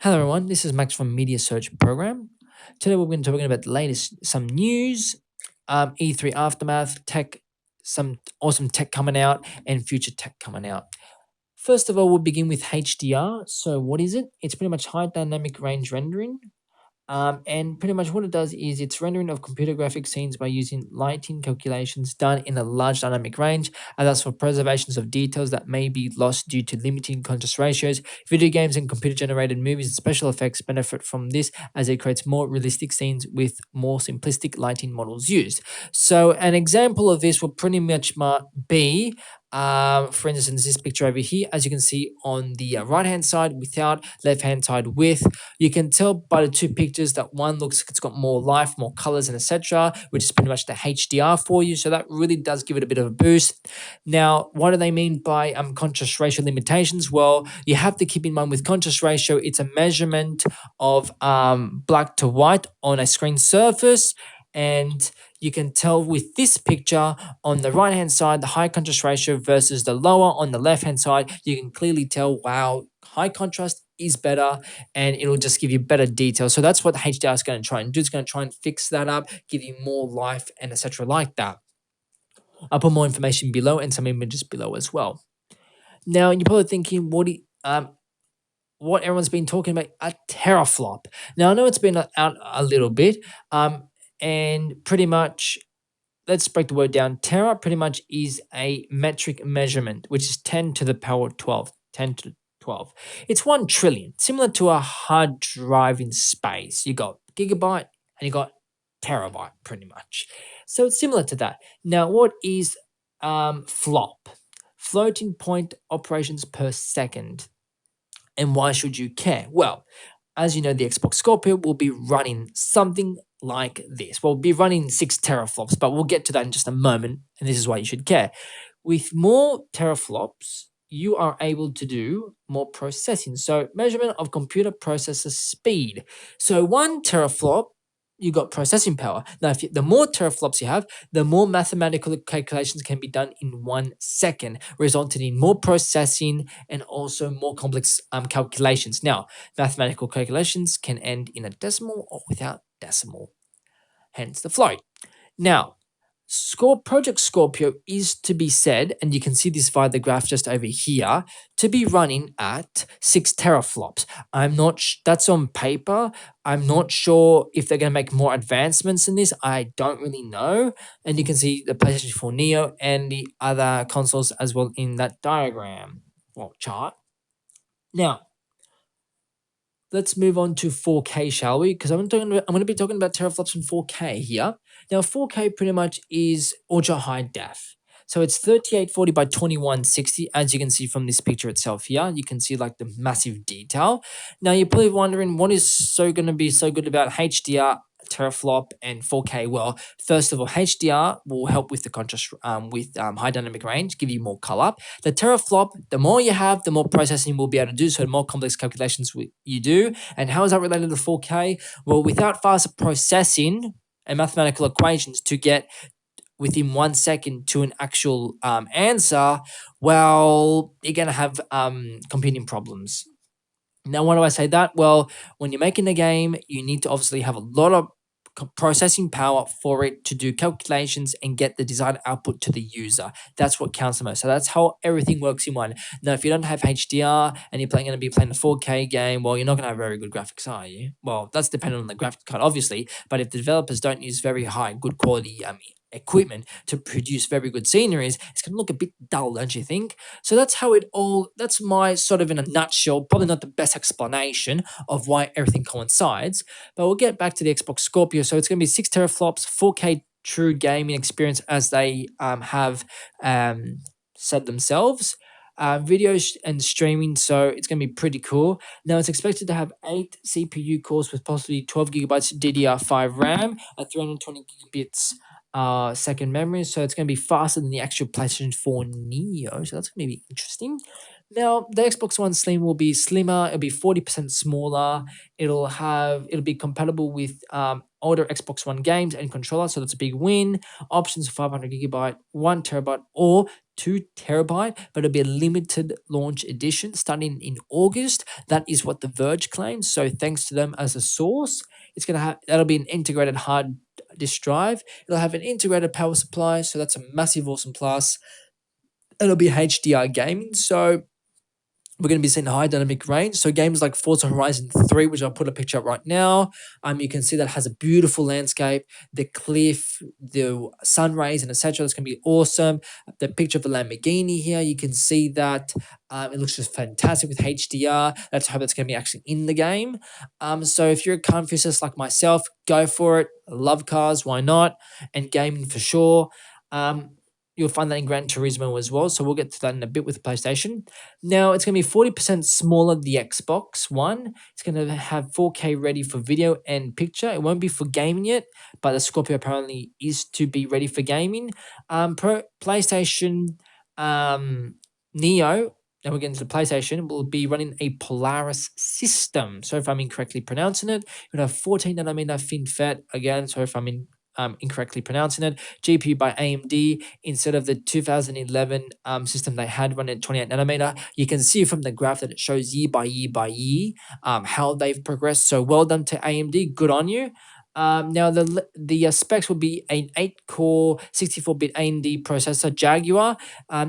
Hello everyone, this is Max from Mediasearchprogram. Today we're going to be talking about the latest, some news, E3 aftermath, tech, some awesome tech coming out, and future tech coming out. First of all, we'll begin with HDR. So what is it? It's pretty much high dynamic range rendering. And pretty much what it does is it's rendering of computer graphic scenes by using lighting calculations done in a large dynamic range, and that's for preservations of details that may be lost due to limiting contrast ratios. Video games and computer generated movies and special effects benefit from this as it creates more realistic scenes with more simplistic lighting models used. So an example of this will pretty much be for instance, this picture over here, as you can see on the right hand side without, left hand side with. You can tell by the two pictures that one looks it's got more life, more colors, and etc., which is pretty much the HDR for you. So that really does give it a bit of a boost. Now, what do they mean by contrast ratio limitations? Well, you have to keep in mind with contrast ratio, it's a measurement of black to white on a screen surface. And you can tell with this picture on the right hand side, the high contrast ratio versus the lower on the left hand side, you can clearly tell, wow, high contrast is better and it'll just give you better detail. So that's what the HDR is going to try and do. It's going to try and fix that up, give you more life and etc. like that. I'll put more information below and some images below as well. Now, you're probably thinking, what everyone's been talking about, a teraflop. Now, I know it's been out a little bit, and pretty much, let's break the word down. Tera pretty much is a metric measurement, which is 10 to the power 12, 10 to 12. It's 1 trillion, similar to a hard drive in space. You got gigabyte and you got terabyte pretty much. So it's similar to that. Now, what is flop? Floating point operations per second. And why should you care? Well, as you know, the Xbox Scorpio will be running something like this. We'll be running 6 teraflops, but we'll get to that in just a moment, and this is why you should care. With more teraflops, you are able to do more processing. So measurement of computer processor speed. So 1 teraflop, you got processing power. Now, the more teraflops you have, the more mathematical calculations can be done in 1 second, resulting in more processing and also more complex calculations. Now, mathematical calculations can end in a decimal or without decimal, hence the float. Now, Project Scorpio is to be said, and you can see this via the graph just over here, to be running at 6 teraflops. I'm not, that's on paper. I'm not sure if they're going to make more advancements in this. I don't really know. And you can see the PlayStation 4 NEO and the other consoles as well in that diagram, well, chart. Now, let's move on to 4K, shall we? Because I'm going to be talking about teraflops in 4K here. Now, 4K pretty much is ultra high def. So it's 3840 by 2160, as you can see from this picture itself here. You can see like the massive detail. Now, you're probably wondering what is going to be so good about HDR, teraflop, and 4K. Well, first of all, HDR will help with the contrast, with high dynamic range, give you more color. The teraflop, the more you have, the more processing we'll be able to do, so the more complex calculations you do. And how is that related to 4K? Well, without faster processing and mathematical equations to get within 1 second to an actual answer, well, you're going to have competing problems. Now, why do I say that? Well, when you're making a game, you need to obviously have a lot of processing power for it to do calculations and get the desired output to the user. That's what counts the most. So that's how everything works in one. Now, if you don't have HDR and you're going to be playing a 4K game, well, you're not going to have very good graphics, are you? Well, that's dependent on the graphics card, obviously. But if the developers don't use very high, good quality equipment to produce very good sceneries, it's going to look a bit dull, don't you think? So that's how it all, that's my sort of in a nutshell, probably not the best explanation of why everything coincides, but we'll get back to the Xbox Scorpio. So it's going to be 6 teraflops, 4K true gaming experience as they have said themselves. Videos and streaming, so it's going to be pretty cool. Now, it's expected to have 8 CPU cores with possibly 12 gigabytes DDR5 RAM at 320 gigabits second memory, so it's going to be faster than the actual PlayStation 4 NEO, so that's going to be interesting. Now, the Xbox One Slim will be slimmer, it'll be 40% smaller, it'll be compatible with older Xbox One games and controller, so that's a big win. Options 500GB, 1TB, or 2TB, but it'll be a limited launch edition starting in August. That is what The Verge claims. So thanks to them as a source, it's gonna have that'll be an integrated hard disk drive. It'll have an integrated power supply, so that's a massive awesome plus. It'll be HDR gaming, so we're going to be seeing high dynamic range. So games like Forza Horizon 3, which I'll put a picture up right now, you can see that has a beautiful landscape, the cliff, the sun rays, and etc. That's going to be awesome. The picture of the Lamborghini here, you can see that it looks just fantastic with HDR. Let's hope that's going to be actually in the game. So if you're a car enthusiast like myself, go for it. I love cars, why not? And gaming for sure. You'll find that in Gran Turismo as well. So we'll get to that in a bit with PlayStation. Now, it's going to be 40% smaller than the Xbox One. It's going to have 4K ready for video and picture. It won't be for gaming yet, but the Scorpio apparently is to be ready for gaming. PlayStation NEO, now we're getting to the PlayStation, will be running a Polaris system. So if I'm incorrectly pronouncing it, you'll have 14nm FinFET. Again, so if I'm incorrectly pronouncing it, GPU by AMD instead of the 2011 system they had run at 28nm. You can see from the graph that it shows year by year by year how they've progressed. So well done to AMD, good on you. Now the specs will be an 8-core 64-bit AMD processor Jaguar.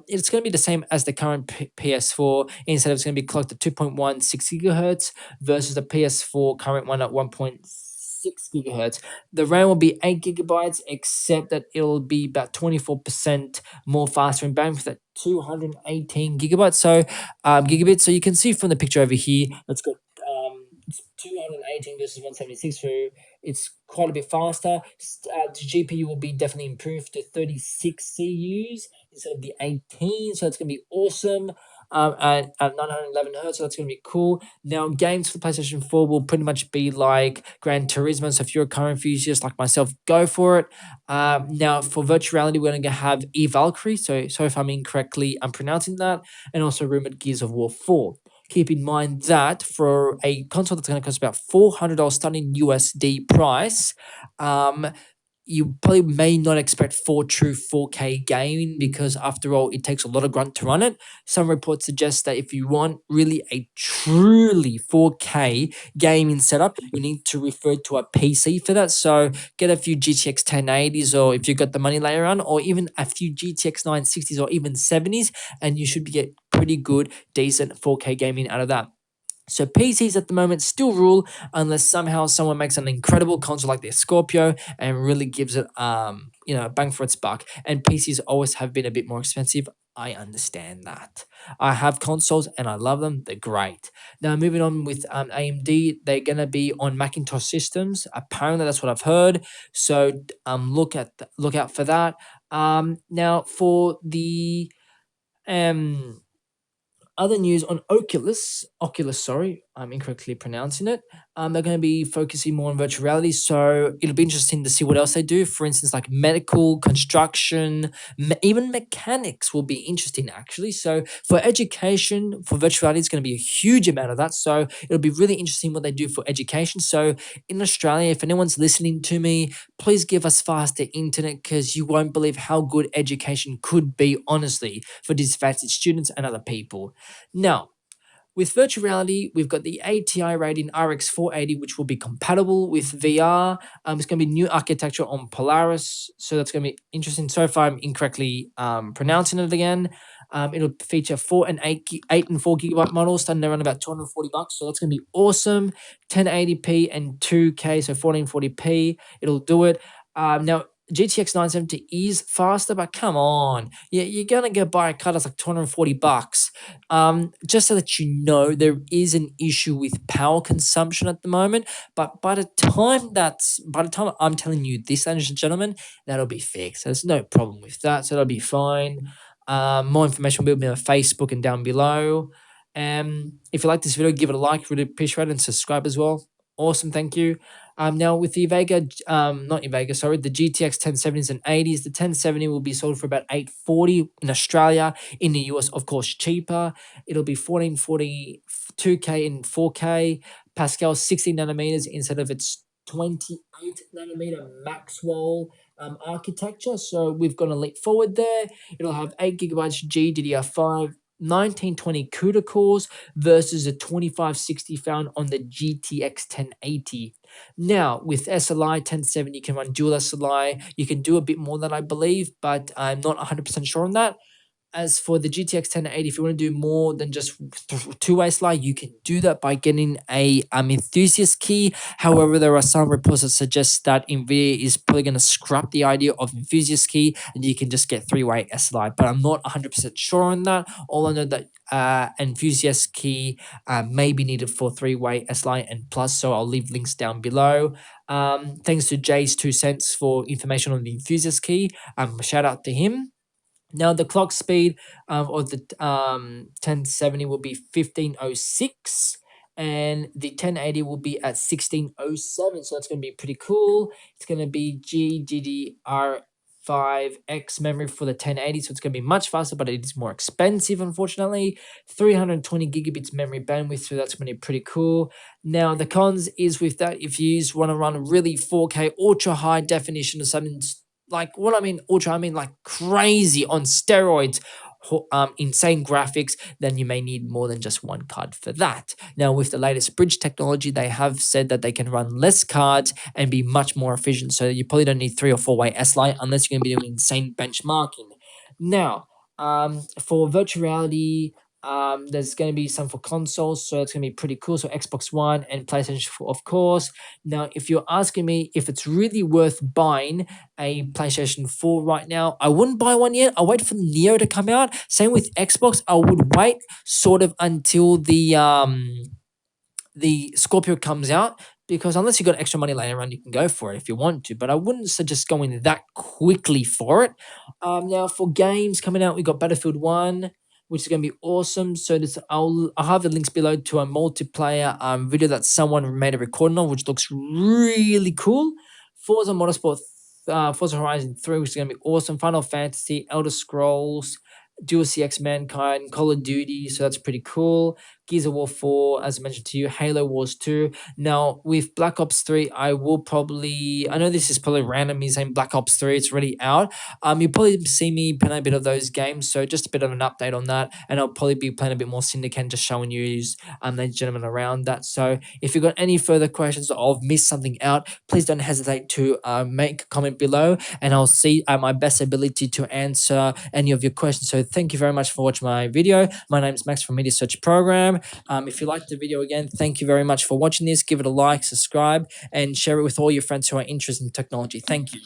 It's going to be the same as the current PS4. Instead, it's going to be clocked at 2.16 gigahertz versus the PS4 current one at 1.6 gigahertz. The RAM will be 8 gigabytes, except that it'll be about 24% more faster in bandwidth at 218 gigabytes. So gigabits. So you can see from the picture over here, let's go. It's 218 versus 176, so it's quite a bit faster. The GPU will be definitely improved to 36 CUs instead of the 18, so it's going to be awesome. At 911 hertz, so that's going to be cool. Now, games for the PlayStation 4 will pretty much be like Gran Turismo, so if you're a car enthusiast like myself, go for it. Now, for virtual reality, we're going to have E-Valkyrie, so if I'm incorrectly I'm pronouncing that, and also rumored Gears of War 4. Keep in mind that for a console that's going to cost about $400 starting USD price, you probably may not expect true 4K gaming because, after all, it takes a lot of grunt to run it. Some reports suggest that if you want really a truly 4K gaming setup, you need to refer to a PC for that. So get a few GTX 1080s, or if you've got the money later on, or even a few GTX 960s or even 70s, and you should get pretty good, decent 4K gaming out of that. So PCs at the moment still rule unless somehow someone makes an incredible console like the Scorpio and really gives it bang for its buck. And PCs always have been a bit more expensive. I understand that. I have consoles and I love them. They're great. Now moving on with AMD, they're gonna be on Macintosh systems. Apparently that's what I've heard. So look out for that. Now for the other news on Oculus, sorry, I'm incorrectly pronouncing it. They're going to be focusing more on virtual reality, so it'll be interesting to see what else they do. For instance, like medical, construction, even mechanics will be interesting actually. So for education, for virtual reality, it's going to be a huge amount of that. So it'll be really interesting what they do for education. So in Australia, if anyone's listening to me, please give us faster internet because you won't believe how good education could be, honestly, for disadvantaged students and other people. Now, with virtual reality, we've got the ATI rating RX480, which will be compatible with VR. It's going to be new architecture on Polaris, so that's going to be interesting. So if I'm incorrectly pronouncing it again, it'll feature 4 and 8 and 4 gigabyte models, starting around about $240. So that's going to be awesome. 1080p and 2K, so 1440p. It'll do it. Now, GTX 970 is faster, but come on, you're gonna go buy a card that's like $240. Just so that you know, there is an issue with power consumption at the moment. But by the time I'm telling you this, ladies and gentlemen, that'll be fixed. There's no problem with that, so that'll be fine. More information will be on Facebook and down below. If you like this video, give it a like, really appreciate it, and subscribe as well. Awesome, thank you. Now with the the GTX 1070s and 80s, the 1070 will be sold for about $840 in Australia. In the US, of course, cheaper. It'll be 1440 2K and 4K, Pascal 16 nanometers instead of its 28 nanometer Maxwell architecture. So we've got a leap forward there. It'll have 8 gigabytes GDDR5, 1920 CUDA cores versus a 2560 found on the GTX 1080. Now, with SLI 1070, you can run dual SLI. You can do a bit more than I believe, but I'm not 100% sure on that. As for the GTX 1080, if you want to do more than just two-way slide, you can do that by getting a Enthusiast Key. However, there are some reports that suggest that Nvidia is probably going to scrap the idea of Enthusiast Key and you can just get three-way SLI. But I'm not 100% sure on that. All I know that Enthusiast Key may be needed for three-way SLI and plus, so I'll leave links down below. Thanks to JayzTwoCents for information on the Enthusiast Key. Shout out to him. Now the clock speed of the 1070 will be 1506 and the 1080 will be at 1607. So that's going to be pretty cool. It's going to be GDDR5X memory for the 1080. So it's going to be much faster, but it is more expensive, unfortunately. 320 gigabits memory bandwidth. So that's going to be pretty cool. Now the cons is with that, if you want to run really 4K ultra high definition or something, like what I mean ultra, I mean like crazy on steroids, insane graphics, then you may need more than just one card for that. Now with the latest bridge technology, they have said that they can run less cards and be much more efficient, so you probably don't need 3 or 4-way SLI unless you're going to be doing insane benchmarking. Now for virtual reality, there's going to be some for consoles, so it's going to be pretty cool. So Xbox One and PlayStation 4, of course. Now, if you're asking me if it's really worth buying a PlayStation 4 right now, I wouldn't buy one yet. I'll wait for the Neo to come out. Same with Xbox. I would wait sort of until the Scorpio comes out, because unless you got extra money laying around, you can go for it if you want to, but I wouldn't suggest going that quickly for it. Now for games coming out, we got Battlefield 1, which is going to be awesome. So I'll have the links below to a multiplayer video that someone made a recording of, which looks really cool. Forza Motorsport, Forza Horizon 3, which is going to be awesome. Final Fantasy, Elder Scrolls, Dual CX Mankind, Call of Duty, so that's pretty cool. Gears of War 4, as I mentioned to you, Halo Wars 2. Now, with Black Ops 3, I know this is probably random, me saying Black Ops 3, it's already out. You'll probably see me playing a bit of those games, so just a bit of an update on that, and I'll probably be playing a bit more Syndicate, just showing you ladies and gentlemen around that. So if you've got any further questions or I've missed something out, please don't hesitate to make a comment below, and I'll see my best ability to answer any of your questions. So thank you very much for watching my video. My name is Max from Mediasearchprogram. If you liked the video, again, thank you very much for watching this. Give it a like, subscribe, and share it with all your friends who are interested in technology. Thank you.